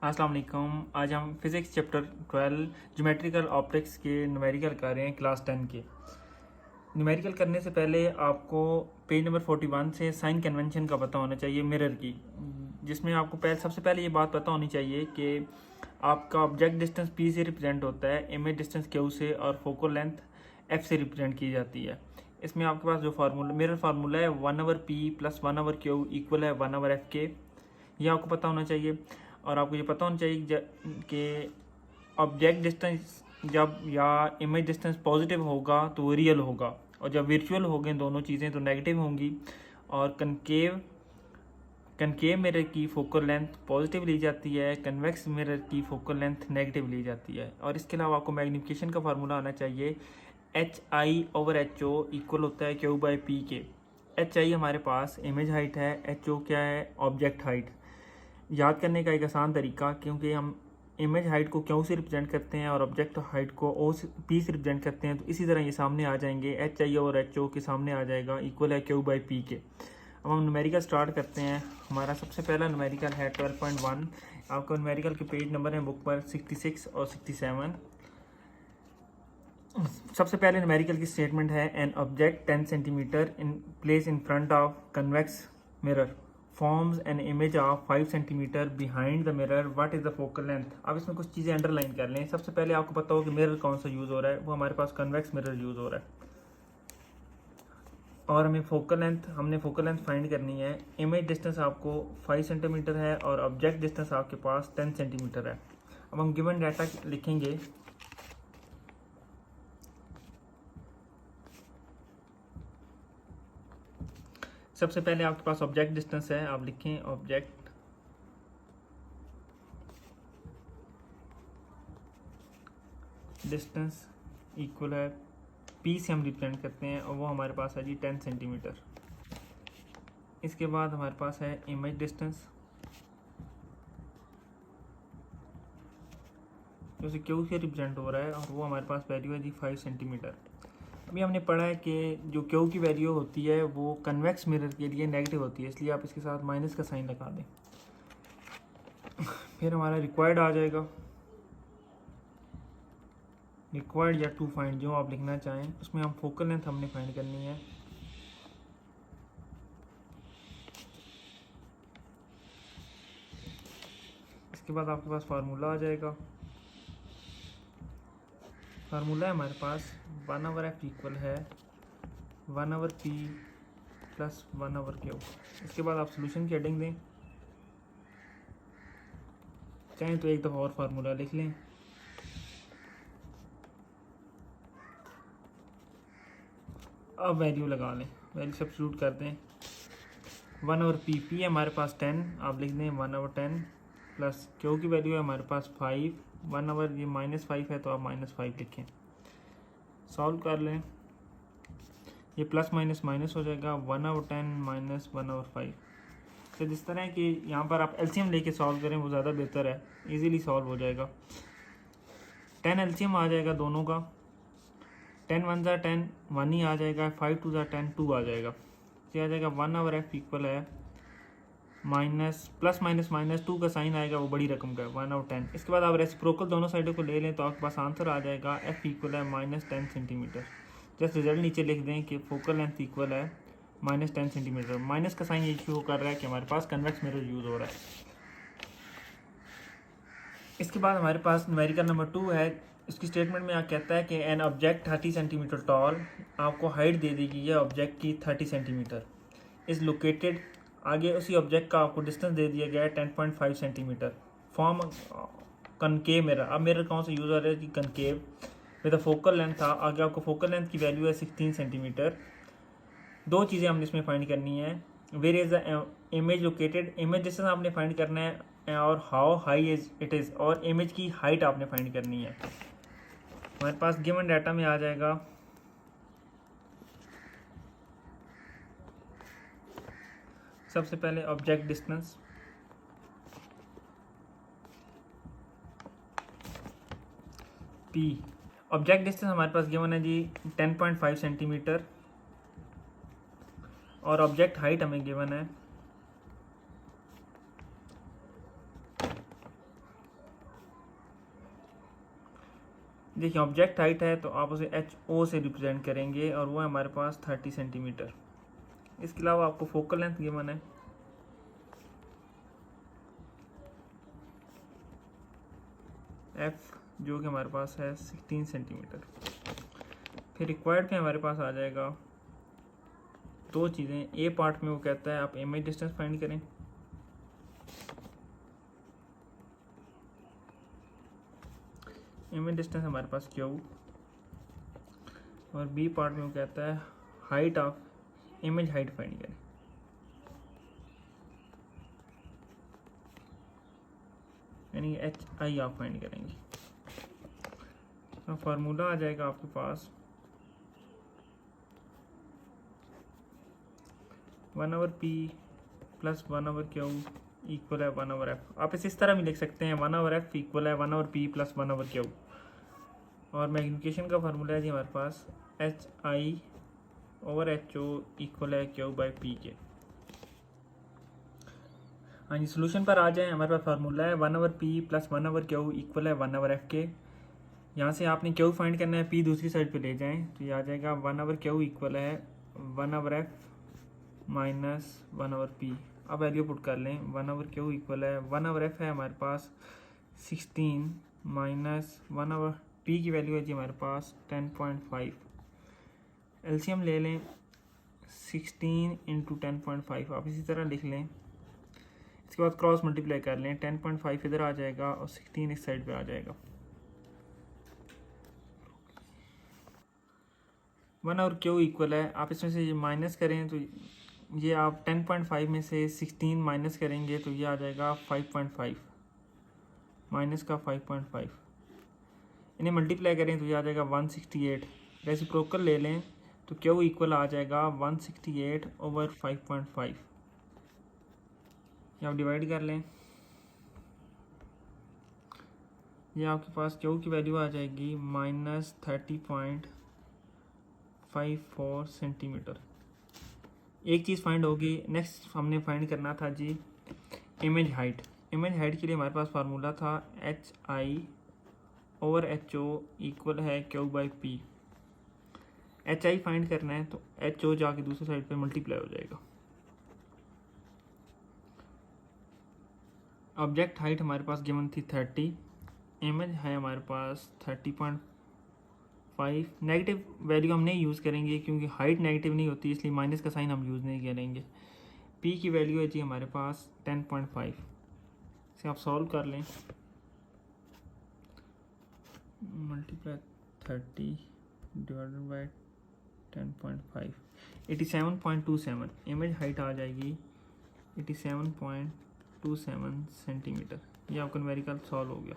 अस्सलाम वालेकुम। आज हम फिज़िक्स चैप्टर 12 ज्योमेट्रिकल ऑप्टिक्स के न्यूमेरिकल कर रहे हैं क्लास 10 के। न्यूमेरिकल करने से पहले आपको पेज नंबर 41 से साइन कन्वेंशन का पता होना चाहिए मिरर की, जिसमें आपको सबसे पहले ये बात पता होनी चाहिए कि आपका ऑब्जेक्ट डिस्टेंस P से रिप्रेजेंट होता है, इमेज डिस्टेंस Q से और फोकल लेंथ F से रिप्रेजेंट की जाती है। इसमें आपके पास जो फार्मूला मिरर फार्मूला है 1/P + 1/Q इक्वल है 1/F के, ये आपको पता होना चाहिए। और आपको ये पता होना चाहिए कि ऑब्जेक्ट डिस्टेंस जब या इमेज डिस्टेंस पॉजिटिव होगा तो वो रियल होगा, और जब वर्चुअल हो गए दोनों चीज़ें तो नेगेटिव होंगी। और कनकेव मिरर की फोकल लेंथ पॉजिटिव ली जाती है, कन्वेक्स मिरर की फोकल लेंथ नेगेटिव ली जाती है। और इसके अलावा आपको मैग्नीफिकेशन का फार्मूला आना चाहिए, HI/HO इक्वल होता है Q/P के। HI हमारे पास इमेज हाइट है, HO क्या है, ऑब्जेक्ट हाइट। याद करने का एक आसान तरीका, क्योंकि हम इमेज हाइट को Q से रिप्रेजेंट करते हैं और ऑब्जेक्ट हाइट को P से रिप्रेजेंट करते हैं, तो इसी तरह ये सामने आ जाएंगे, HI/HO के सामने आ जाएगा इक्वल है Q/P के। अब हम न्यूमेरिकल स्टार्ट करते हैं। हमारा सबसे पहला न्यूमेरिकल है 12.1। आपको न्यूमेरिकल के पेज नंबर है बुक पर 66 और 67। सबसे पहले न्यूमेरिकल की स्टेटमेंट है, an object 10 centimetre in place in front of convex mirror forms an image of 5 centimetre behind the mirror, what is the focal length. अब इसमें कुछ चीज़ें अंडरलाइन कर लें। सबसे पहले आपको पता हो कि मिरर कौन सा यूज़ हो रहा है, वो हमारे पास कन्वेक्स मिरर यूज़ हो रहा है। और हमने फोकल लेंथ फाइंड करनी है। इमेज डिस्टेंस आपको 5 सेंटीमीटर है और ऑब्जेक्ट डिस्टेंस आपके पास 10 सेंटीमीटर है। अब हम गिवन डाटा लिखेंगे। सबसे पहले आपके पास ऑब्जेक्ट डिस्टेंस है, आप लिखें ऑब्जेक्ट डिस्टेंस इक्वल है P से हम रिप्रेजेंट करते हैं और वो हमारे पास है जी 10 सेंटीमीटर। इसके बाद हमारे पास है इमेज डिस्टेंस जो कि Q से रिप्रेजेंट हो रहा है और वो हमारे पास वैल्यू है जी 5 सेंटीमीटर। अभी हमने पढ़ा है कि जो Q की वैल्यू होती है वो कन्वेक्स मिरर के लिए नेगेटिव होती है, इसलिए आप इसके साथ माइनस का साइन लगा दें। फिर हमारा रिक्वायर्ड आ जाएगा, रिक्वायर्ड या टू फाइंड जो आप लिखना चाहें, उसमें हम फोकल लेंथ हमने फाइंड करनी है। इसके बाद आपके पास फार्मूला आ जाएगा। फार्मूला है हमारे पास 1/F इक्वल है 1/P + 1/Q। इसके बाद आप सोल्यूशन की हेडिंग दें, चाहें तो एक दफ़ा और फार्मूला लिख लें। अब वैल्यू लगा लें, वैल्यू सब्स्टिट्यूट कर दें। 1/P है हमारे पास 10, आप लिख दें 1/10 प्लस Q की वैल्यू है हमारे पास 5, 1/, ये -5 है तो आप -5 लिखें। सॉल्व कर लें, ये प्लस माइनस माइनस हो जाएगा, 1/10 - 1/5। तो जिस तरह कि यहाँ पर आप एलसीएम लेके सॉल्व करें वो ज़्यादा बेहतर है, इजीली सॉल्व हो जाएगा। 10 एलसीएम आ जाएगा दोनों का, 10 1 ज़ा 10 1 ही आ जाएगा, 5 2 ज़ा 10 2 आ जाएगा। ये आ जाएगा 1/F इक्वल है प्लस माइनस माइनस 2 का साइन आएगा, वो बड़ी रकम का है 1/10। इसके बाद आप रेसिप्रोकल दोनों साइडों को ले लें तो आपके पास आंसर आ जाएगा F इक्वल है -10 सेंटीमीटर। जस्ट रिजल्ट नीचे लिख दें कि फोकल लेंथ इक्वल है -10 सेंटीमीटर। माइनस का साइन ये शो कर रहा है कि हमारे पास कन्वेक्स मिरर यूज़ हो रहा है। इसके बाद हमारे पास न्यूमेरिकल नंबर 2 है। इसकी स्टेटमेंट में कहता है कि एन ऑब्जेक्ट 30 सेंटीमीटर टॉल, आपको हाइट दे दी गई है ऑब्जेक्ट की 30 सेंटीमीटर, इज़ लोकेटेड, आगे उसी ऑब्जेक्ट का आपको डिस्टेंस दे दिया गया है 10.5 सेंटीमीटर, फॉर्म कनकेव मिरर। अब मिरर कौन सा यूज़ हो रहा है कि कनकेव विद फोकल लेंथ था, आगे आपको फोकल लेंथ की वैल्यू है 16 सेंटीमीटर। दो चीज़ें हमने इसमें फाइंड करनी है, where is the image located, image distance आपने फाइंड करना है, और how high is it is, और इमेज की हाइट आपने फाइंड करनी है। हमारे पास गिवन डाटा में आ जाएगा सबसे पहले object distance, P। Object distance हमारे पास गिवन है जी 10.5 सेंटीमीटर, और ऑब्जेक्ट हाइट हमें गिवन है देखिए ऑब्जेक्ट हाइट है तो आप उसे HO से रिप्रेजेंट करेंगे और वो है हमारे पास 30 सेंटीमीटर। इसके अलावा आपको फोकल लेंथ गिवन है, F जो कि हमारे पास है 16 सेंटीमीटर। फिर रिक्वायर्ड पे हमारे पास आ जाएगा दो चीज़ें। ए पार्ट में वो कहता है आप इमेज डिस्टेंस फाइंड करें, इमेज डिस्टेंस हमारे पास Q, और बी पार्ट में वो कहता है height of image height find करें। यानी HI आप फाइंड करेंगे। तो फार्मूला आ जाएगा आपके पास 1/P प्लस 1/Q इक्वल है 1/F। आप इसे इस तरह भी लिख सकते हैं 1/F इक्वल है 1/P प्लस 1/Q। और मैग्निफिकेशन का फार्मूला है जी हमारे पास HI/HO इक्वल है Q/P के। हाँ जी, सोल्यूशन पर आ जाए। हमारे पास फार्मूला है 1/P प्लस 1/Q इक्वल है 1/F के। यहाँ से आपने Q फाइंड करना है, P दूसरी साइड पे ले जाएं तो ये आ जाएगा 1/Q इक्वल है 1/F माइनस 1/P। अब वैल्यू पुट कर लें, 1/Q इक्वल है 1/F है हमारे पास 16 माइनस 1/P की वैल्यू है जी हमारे पास 10.5। एलसीएम ले लें 16 इंटू 10.5, आप इसी तरह लिख लें। इसके बाद क्रॉस मल्टीप्लाई कर लें, 10.5 इधर आ जाएगा और 16 इस साइड पे आ जाएगा। 1/Q इक्वल है, आप इसमें से ये माइनस करें तो ये आप 10.5 में से 16 माइनस करेंगे तो ये आ जाएगा 5.5 माइनस का 5.5। इन्हें मल्टीप्लाई करें तो ये आ जाएगा 168। रेसिप्रोकल ले लें तो Q इक्वल आ जाएगा 168/5.5। ये आप डिवाइड कर लें, ये आपके पास Q की वैल्यू आ जाएगी -30.54 सेंटीमीटर। एक चीज़ फाइंड होगी। नेक्स्ट हमने फाइंड करना था जी इमेज हाइट। इमेज हाइट के लिए हमारे पास फार्मूला था HI/HO इक्वल है Q/P। HI फाइंड करना है तो HO जाके दूसरी साइड पे मल्टीप्लाई हो जाएगा। ऑब्जेक्ट हाइट हमारे पास गिवन थी 30, इमेज है हमारे पास 30.5। नेगेटिव वैल्यू हम नहीं यूज़ करेंगे क्योंकि हाइट नेगेटिव नहीं होती, इसलिए माइनस का साइन हम यूज़ नहीं करेंगे। P की वैल्यू है जी हमारे पास 10.5। इसे आप सॉल्व कर लें, multiply 30 divided by 10.5 87.27। Image height आ जाएगी 87.27 सेंटीमीटर। ये आपका न्यूमेरिकल सॉल्व हो गया।